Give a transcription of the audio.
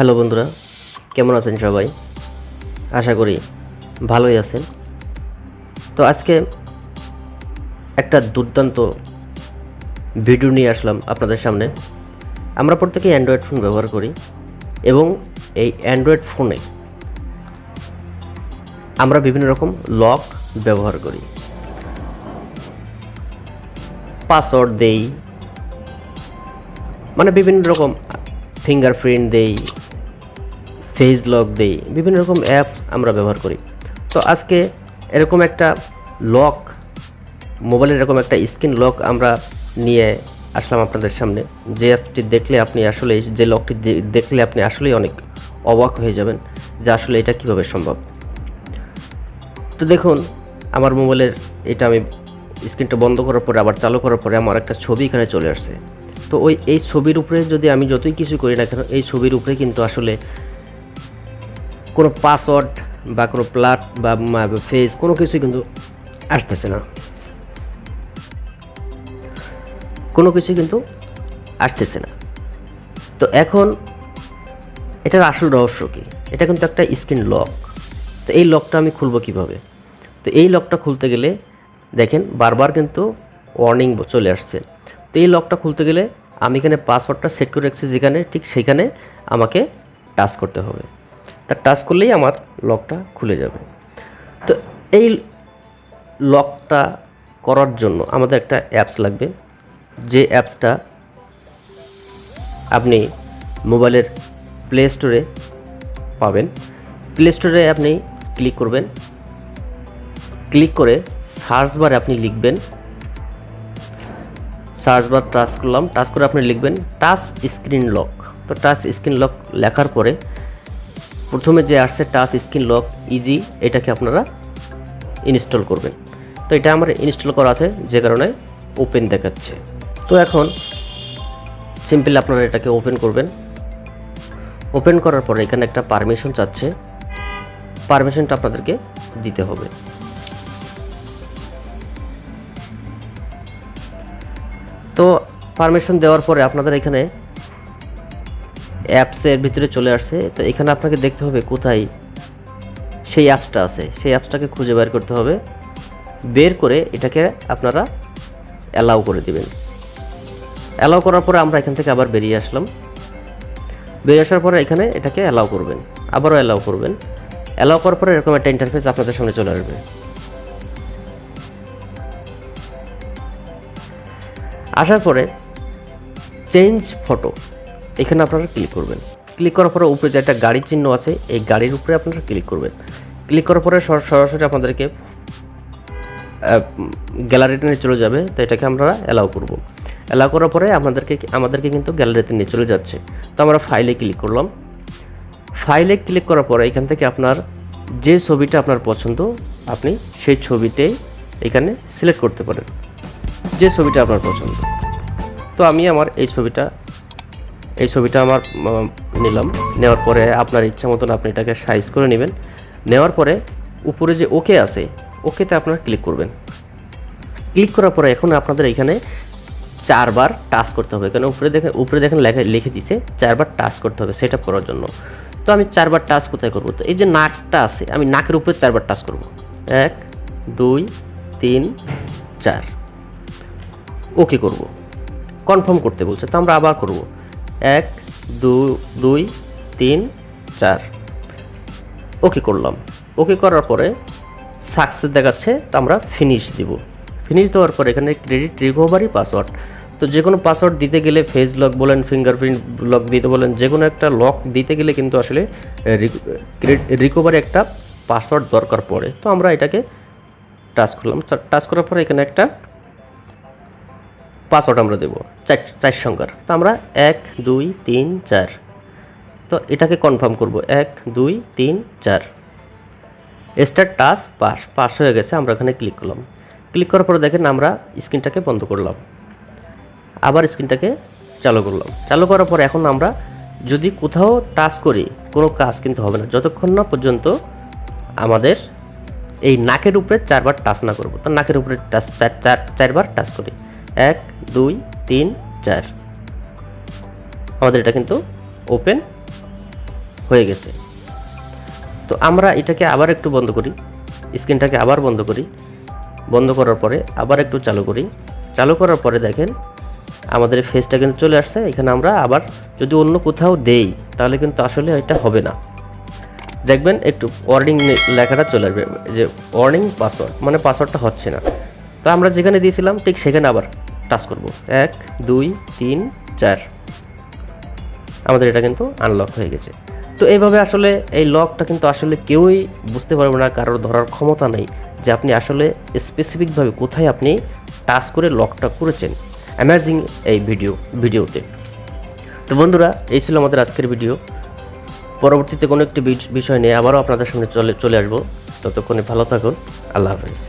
Hello বন্ধুরা, কেমন আছেন সবাই? আশা করি ভালোই আছেন। তো আজকে একটা দুর্দান্ত ভিডিও নিয়ে আসলাম আপনাদের সামনে। আমরা প্রত্যেকেই অ্যান্ড্রয়েড ফোন ব্যবহার করি এবং এই অ্যান্ড্রয়েড ফোনে আমরা বিভিন্ন রকম লক ব্যবহার করি, পাসওয়ার্ড দেই, মানে বিভিন্ন রকম ফিঙ্গারপ্রিন্ট দেই, ফেস লক দেই, বিভিন্ন রকম অ্যাপ আমরা ব্যবহার করি। তো আজকে এরকম একটা লক, মোবাইলের এরকম একটা স্ক্রিন লক আমরা নিয়ে আসলাম আপনাদের সামনে। যে অ্যাপটি দেখলে আপনি আসলে, যে লকটি দেখলে আপনি আসলেই অনেক অবাক হয়ে যাবেন যে আসলে এটা কীভাবে সম্ভব। তো দেখুন, আমার মোবাইলের এটা আমি স্ক্রিনটা বন্ধ করার পরে আবার চালু করার পরে আমার একটা ছবি এখানে চলে আসছে। তো এই ছবির উপরে যদি আমি যতই কিছু করি না কেন, এই ছবির উপরে কিন্তু আসলে কোনো পাসওয়ার্ড বা কোনো প্লাট বা ফেস কোনো কিছুই কিন্তু আসতেছে না, কোনো কিছুই কিন্তু আসতেছে না। তো এখন এটার আসল রহস্য কী? এটা কিন্তু একটা স্ক্রিন লক। তো এই লকটা আমি খুলব কিভাবে? তো এই লকটা খুলতে গেলে দেখেন বারবার কিন্তু ওয়ার্নিং চলে আসছে। তো এই লকটা খুলতে গেলে আমি এখানে পাসওয়ার্ডটা সেট করে রাখছি যেখানে, ঠিক সেখানে আমাকে টাচ করতে হবে। তা টাচ করলেই আমার লকটা খুলে যাবে। তো এই লকটা করার জন্য আমাদের একটা অ্যাপস লাগবে, যে অ্যাপসটা আপনি মোবাইলের প্লে স্টোরে পাবেন। প্লে স্টোরে আপনি ক্লিক করবেন, ক্লিক করে সার্চ বারে আপনি লিখবেন, সার্চ বার টাচ করলাম, টাচ করে আপনি লিখবেন টাচ স্ক্রিন লক। তো টাচ স্ক্রিন লক লেখার পরে প্রথমে যে আসছে টাচ স্ক্রিন লক ইজি, এটাকে আপনারা ইনস্টল করবেন। তো এটা আমার ইনস্টল করা আছে, যে কারণে ওপেন দেখাচ্ছে। তো এখন সিম্পলি আপনারা এটাকে ওপেন করবেন। ওপেন করার পরে এখানে একটা পারমিশন চাচ্ছে, পারমিশনটা আপনাদেরকে দিতে হবে। তো পারমিশন দেওয়ার পরে আপনাদের এখানে অ্যাপসের ভিতরে চলে আসছে। তো এখানে আপনাকে দেখতে হবে কোথায় সেই অ্যাপসটা আছে, সেই অ্যাপসটাকে খুঁজে বের করতে হবে। বের করে এটাকে আপনারা অ্যালাউ করে দিবেন। অ্যালাউ করার পরে আমরা এখান থেকে আবার বেরিয়ে আসলাম। বেরিয়ে আসার পরে এখানে এটাকে অ্যালাউ করবেন, আবারও অ্যালাউ করবেন। অ্যালাউ করার পরে এরকম একটা ইন্টারফেস আপনাদের সামনে চলে আসবে। আসার পরে চেঞ্জ ফটো, এখানে আপনারা ক্লিক করবেন। ক্লিক করার পরে উপরে যে একটা গাড়ির চিহ্ন আছে, এই গাড়ির উপরে আপনারা ক্লিক করবেন। ক্লিক করার পরে সরাসরি আপনাদেরকে গ্যালারিতে নিয়ে চলে যাবে। তো এটাকে আমরা অ্যালাউ করব। অ্যালাউ করার পরে আমাদেরকে কিন্তু গ্যালারিতে নিয়ে চলে যাচ্ছে। তো আমরা ফাইলে ক্লিক করলাম। ফাইলে ক্লিক করার পরে এখান থেকে আপনার যে ছবিটা আপনার পছন্দ, আপনি সেই ছবিটাই এখানে সিলেক্ট করতে পারেন, যে ছবিটা আপনার পছন্দ। তো আমি আমার এই ছবিটা আমার নিলাম। নেওয়ার পরে আপনার ইচ্ছা মতন আপনি এটাকে সাইজ করে নেবেন। নেওয়ার পরে উপরে যে ওকে আছে, ওকেতে আপনারা ক্লিক করবেন। ক্লিক করার পরে এখন আপনাদের এখানে 4 বার টাচ করতে হবে। কারণ উপরে দেখেন লিখে দিছে 4 বার টাচ করতে হবে সেট আপ করার জন্য। তো আমি 4 বার টাচ কোথায় করব? তো এই যে নাকটা আছে, আমি নাকের উপরে 4 বার টাচ করব। 1 2 3 4, ওকে করব। কনফার্ম করতে বলছে, তো আমরা আবার করব 1 2 3 4, ওকে করলাম। ওকে করার পরে সাকসেস দেখাচ্ছে। তো আমরা ফিনিশ দিব। ফিনিশ দেওয়ার পরে এখানে ক্রেডিট রিকভারি পাসওয়ার্ড, তো যে কোনো পাসওয়ার্ড দিতে গেলে, ফেস লক বলেন, ফিঙ্গারপ্রিন্ট লক দিতে বলেন, যে কোনো একটা লক দিতে গেলে কিন্তু আসলে রিকভারি একটা পাসওয়ার্ড দরকার পড়ে। তো আমরা এটাকে টাচ করলাম। টাচ করার পরে এখানে একটা পাসওয়ার্ড আমরা দেবো 4 সংখ্যার। তো আমরা 1 2 3 4, তো এটাকে কনফার্ম করব 1 2 3 4। স্টার্ট টাচ পাস হয়ে গেছে। আমরা এখানে ক্লিক করলাম। ক্লিক করার পরে দেখেন আমরা স্ক্রিনটাকে বন্ধ করলাম, আবার স্ক্রিনটাকে চালু করলাম। চালু করার পরে এখন আমরা যদি কোথাও টাচ করি, কোনো কাজ কিন্তু হবে না যতক্ষণ না পর্যন্ত আমাদের এই নাকের উপরে 4 বার টাচ না করব। তো নাকের উপরে টাচ 4 বার টাচ করি, 1 2 3 4, আমাদের এটা কিন্তু ওপেন হয়ে গেছে। তো আমরা এটাকে আবার একটু বন্ধ করি, স্ক্রিনটাকে আবার বন্ধ করি। বন্ধ করার পরে আবার একটু চালু করি। চালু করার পরে দেখেন আমাদের ফেসটা কিন্তু চলে আসছে। এখানে আমরা আবার যদি অন্য কোথাও দেই তাহলে কিন্তু আসলে এটা হবে না। দেখবেন একটু ওয়ার্নিং লেখাটা চলে আসবে, যে ওয়ার্নিং পাসওয়ার্ড, মানে পাসওয়ার্ডটা হচ্ছে না। তো আমরা যেখানে দিয়েছিলাম ঠিক সেখানে আবার টাচ করব, 1 2 3 4, আমাদের এটা কিন্তু আনলক হয়ে গেছে। তো এইভাবে আসলে এই লকটা কিন্তু আসলে কেউই বুঝতে পারবে না, কারোর ধরার ক্ষমতা নেই যে আপনি আসলে স্পেসিফিকভাবে কোথায় আপনি টাচ করে লকটা করেছেন। অ্যামেজিং এই ভিডিওতে। তো বন্ধুরা, এই ছিল আমাদের আজকের ভিডিও। পরবর্তীতে কোনো একটি বিষয় নিয়ে আবারও আপনাদের সামনে চলে আসবো। ততক্ষণে ভালো থাকুন। আল্লাহ হাফেজ।